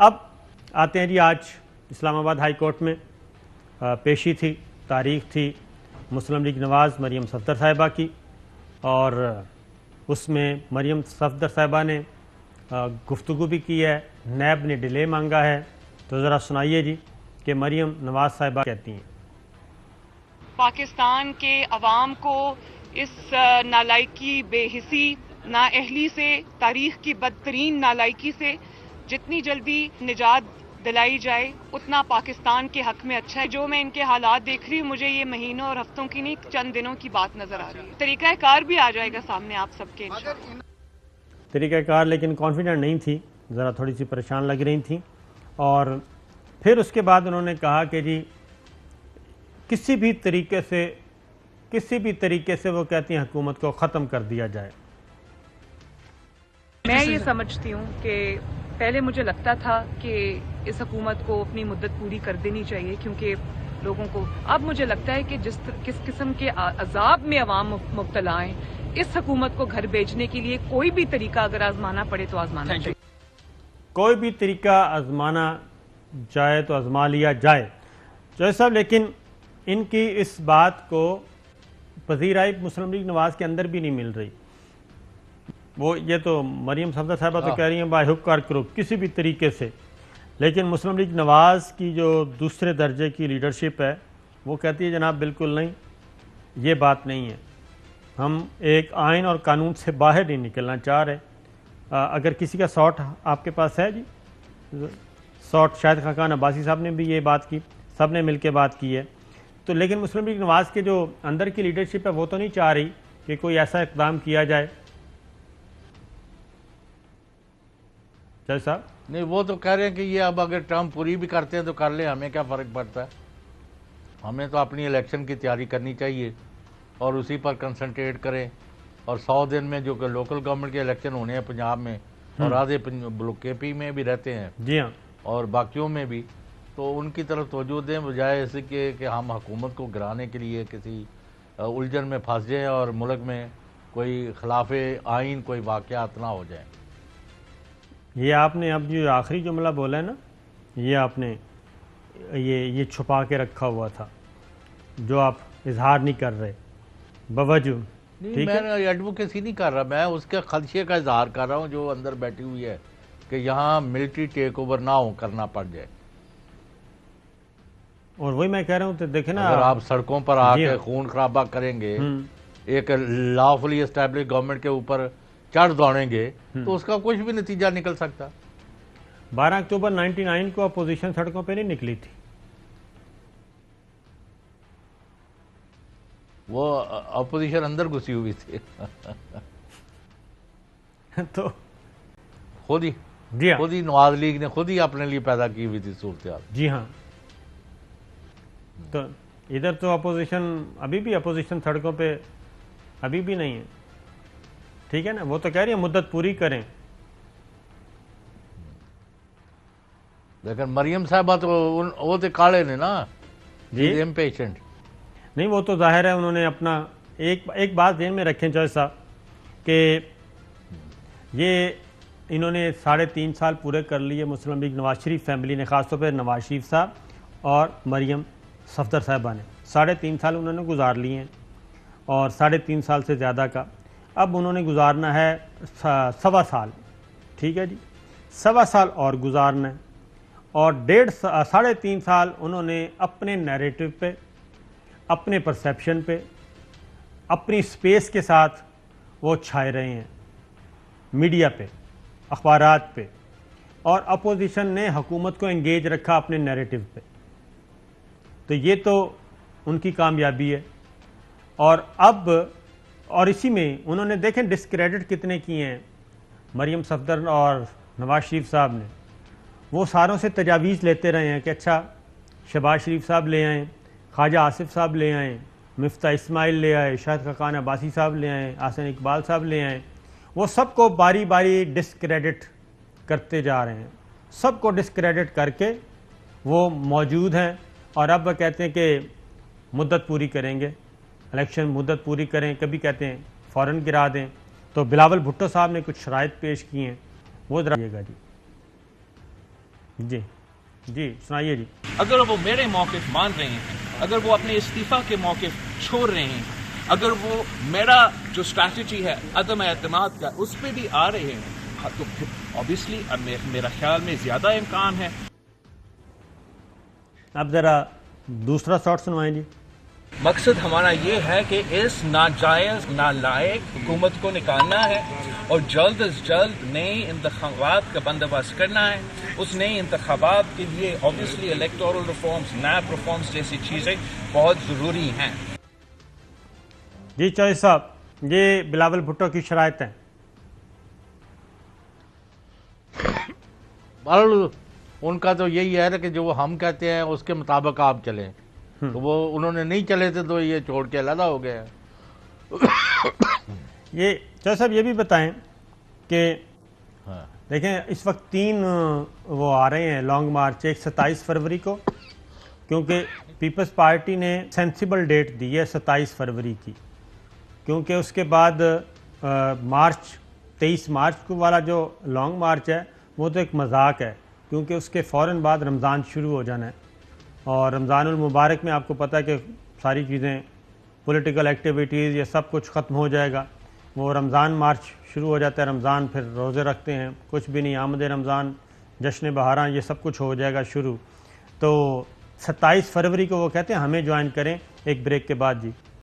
اب آتے ہیں جی، آج اسلام آباد ہائی کورٹ میں پیشی تھی، تاریخ تھی مسلم لیگ نواز مریم صفدر صاحبہ کی، اور اس میں مریم صفدر صاحبہ نے گفتگو بھی کی ہے، نیب نے ڈیلے مانگا ہے. تو ذرا سنائیے جی کہ مریم نواز صاحبہ کہتی ہیں. پاکستان کے عوام کو اس نالائکی، بے حسی، نااہلی سے، تاریخ کی بدترین نالائکی سے جتنی جلدی نجات دلائی جائے اتنا پاکستان کے حق میں اچھا ہے. جو میں ان کے حالات دیکھ رہی ہوں، مجھے یہ مہینوں اور ہفتوں کی نہیں، چند دنوں کی بات نظر آ رہی ہے. طریقہ کار بھی آ جائے گا سامنے آپ سب کے. طریقہ کار لیکن کانفیڈنٹ نہیں تھی، ذرا تھوڑی سی پریشان لگ رہی تھیں. اور پھر اس کے بعد انہوں نے کہا کہ جی کسی بھی طریقے سے وہ کہتی ہیں حکومت کو ختم کر دیا جائے. میں یہ سمجھتی ہوں کہ پہلے مجھے لگتا تھا کہ اس حکومت کو اپنی مدت پوری کر دینی چاہیے، کیونکہ لوگوں کو اب مجھے لگتا ہے کہ کس قسم کے عذاب میں عوام مبتلا ہیں، اس حکومت کو گھر بھیجنے کے لیے کوئی بھی طریقہ اگر آزمانا پڑے تو آزمانا چاہیے. کوئی بھی طریقہ آزمانا جائے تو آزما لیا جائے. جوہر صاحب، لیکن ان کی اس بات کو پذیرائی مسلم لیگ نواز کے اندر بھی نہیں مل رہی. وہ یہ تو مریم صفدر صاحبہ تو کہہ رہی ہیں بائی ہک اور کروک کسی بھی طریقے سے، لیکن مسلم لیگ نواز کی جو دوسرے درجے کی لیڈرشپ ہے وہ کہتی ہے جناب بالکل نہیں، یہ بات نہیں ہے. ہم ایک آئین اور قانون سے باہر نہیں نکلنا چاہ رہے. اگر کسی کا ساٹ آپ کے پاس ہے جی، ساٹ شاہد خاقان عباسی صاحب نے بھی یہ بات کی، سب نے مل کے بات کی ہے. تو لیکن مسلم لیگ نواز کے جو اندر کی لیڈرشپ ہے وہ تو نہیں چاہ رہی کہ کوئی ایسا اقدام کیا جائے. صاحب نہیں، وہ تو کہہ رہے ہیں کہ یہ اب اگر ٹرم پوری بھی کرتے ہیں تو کر لیں، ہمیں کیا فرق پڑتا ہے. ہمیں تو اپنی الیکشن کی تیاری کرنی چاہیے اور اسی پر کنسنٹریٹ کریں. اور 100 دن میں جو کہ لوکل گورنمنٹ کے الیکشن ہونے ہیں پنجاب میں، اور آدھے بلوک کے پی میں بھی رہتے ہیں، جی ہاں، اور باقیوں میں بھی، تو ان کی طرف توجہ دیں بجائے اس کے کہ ہم حکومت کو گرانے کے لیے کسی الجھن میں پھنس جائیں اور ملک میں کوئی خلاف آئین کوئی واقعات نہ ہو جائیں. یہ آپ نے اب جو آخری جملہ بولا ہے نا، یہ آپ نے یہ چھپا کے رکھا ہوا تھا جو آپ اظہار نہیں کر رہے بوجہ. نہیں، میں ایڈوکیسی نہیں کر رہا، میں اس کے خدشے کا اظہار کر رہا ہوں جو اندر بیٹھی ہوئی ہے کہ یہاں ملٹری ٹیک اوور نہ کرنا پڑ جائے. اور وہی میں کہہ رہا ہوں تو دیکھیں نا، اگر آپ سڑکوں پر آ کے خون خرابہ کریں گے، ایک لافلی اسٹیبلش گورنمنٹ کے اوپر چڑھ دوڑیں گے تو اس کا کچھ بھی نتیجہ نکل سکتا. 12 اکتوبر 99 کو اپوزیشن سڑکوں پہ نہیں نکلی تھی. وہ اپوزیشن اندر گھسی ہوئی تھی تو خود ہی نواز لیگ نے خود ہی اپنے لیے پیدا کی ہوئی تھی صورتحال. جی ہاں، تو ادھر تو اپوزیشن ابھی بھی اپوزیشن سڑکوں پہ ابھی بھی نہیں ہے. ٹھیک ہے نا، وہ تو کہہ رہی ہے مدت پوری کریں. لیکن مریم صاحبہ تو وہ تو کاڑے نے نا، جی امپیشنٹ. نہیں، وہ تو ظاہر ہے انہوں نے اپنا ایک بات ذہن میں رکھیں جج صاحب کہ یہ انہوں نے 3.5 سال پورے کر لیے مسلم لیگ نواز شریف فیملی نے، خاص طور پہ نواز شریف صاحب اور مریم صفدر صاحبہ نے 3.5 سال انہوں نے گزار لیے ہیں، اور 3.5 سال سے زیادہ کا اب انہوں نے گزارنا ہے 1.25 سال. ٹھیک ہے جی، 1.25 سال اور گزارنا ہے، اور 3.5 سال انہوں نے اپنے نیریٹو پہ، اپنے پرسیپشن پہ، اپنی سپیس کے ساتھ وہ چھائے رہے ہیں میڈیا پہ، اخبارات پہ، اور اپوزیشن نے حکومت کو انگیج رکھا اپنے نیریٹو پہ. تو یہ تو ان کی کامیابی ہے. اور اسی میں انہوں نے دیکھیں ڈسکریڈٹ کتنے کیے ہیں مریم صفدر اور نواز شریف صاحب نے. وہ ساروں سے تجاویز لیتے رہے ہیں کہ اچھا شہباز شریف صاحب لے آئیں، خواجہ آصف صاحب لے آئیں، مفتاح اسماعیل لے آئے، شاہد خاقان عباسی صاحب لے آئیں، احسن اقبال صاحب لے آئیں. وہ سب کو باری باری ڈسکریڈٹ کرتے جا رہے ہیں، سب کو ڈسکریڈٹ کر کے وہ موجود ہیں. اور اب وہ کہتے ہیں کہ مدت پوری کریں گے، الیکشن مدت پوری کریں، کبھی کہتے ہیں فوراً گرا دیں. تو بلاول بھٹو صاحب نے کچھ شرائط پیش کی ہیں، وہ ذرا جی. جی جی سنائیے جی. اگر وہ میرے موقف مان رہے ہیں, اگر وہ اپنے استعفیٰ کے موقف چھوڑ رہے ہیں, اگر وہ میرا جو اسٹریٹجی ہے عدم اعتماد کا اس پہ بھی آ رہے ہیں, تو پھر obviously میرا خیال میں زیادہ امکان ہے. اب ذرا دوسرا شاٹ سنوائیں جی. مقصد ہمارا یہ ہے کہ اس ناجائز نالائق حکومت کو نکالنا ہے اور جلد از جلد نئے انتخابات کا بندوبست کرنا ہے. اس نئے انتخابات کے لیے obviously electoral reforms, NAB reforms جیسی چیزیں بہت ضروری ہیں. جی چوہدری صاحب, یہ بلاول بھٹو کی شرائط ہیں. بہرحال ان کا تو یہی ہے کہ جو ہم کہتے ہیں اس کے مطابق آپ چلیں, تو وہ انہوں نے نہیں چلے تھے تو یہ چھوڑ کے علیحدہ ہو گئے ہیں. یہ چوہدری صاحب یہ بھی بتائیں کہ دیکھیں اس وقت 3 وہ آ رہے ہیں لانگ مارچ, ایک 27 فروری کو, کیونکہ پیپلز پارٹی نے سینسیبل ڈیٹ دی ہے 27 فروری کی, کیونکہ اس کے بعد مارچ 23 مارچ کو والا جو لانگ مارچ ہے وہ تو ایک مذاق ہے, کیونکہ اس کے فوراً بعد رمضان شروع ہو جانا ہے, اور رمضان المبارک میں آپ کو پتہ ہے کہ ساری چیزیں پولیٹیکل ایکٹیویٹیز یہ سب کچھ ختم ہو جائے گا. وہ رمضان مارچ شروع ہو جاتا ہے, رمضان پھر روزے رکھتے ہیں, کچھ بھی نہیں, آمد رمضان, جشن بہاراں, یہ سب کچھ ہو جائے گا شروع. تو 27 فروری کو وہ کہتے ہیں ہمیں جوائن کریں ایک بریک کے بعد. جی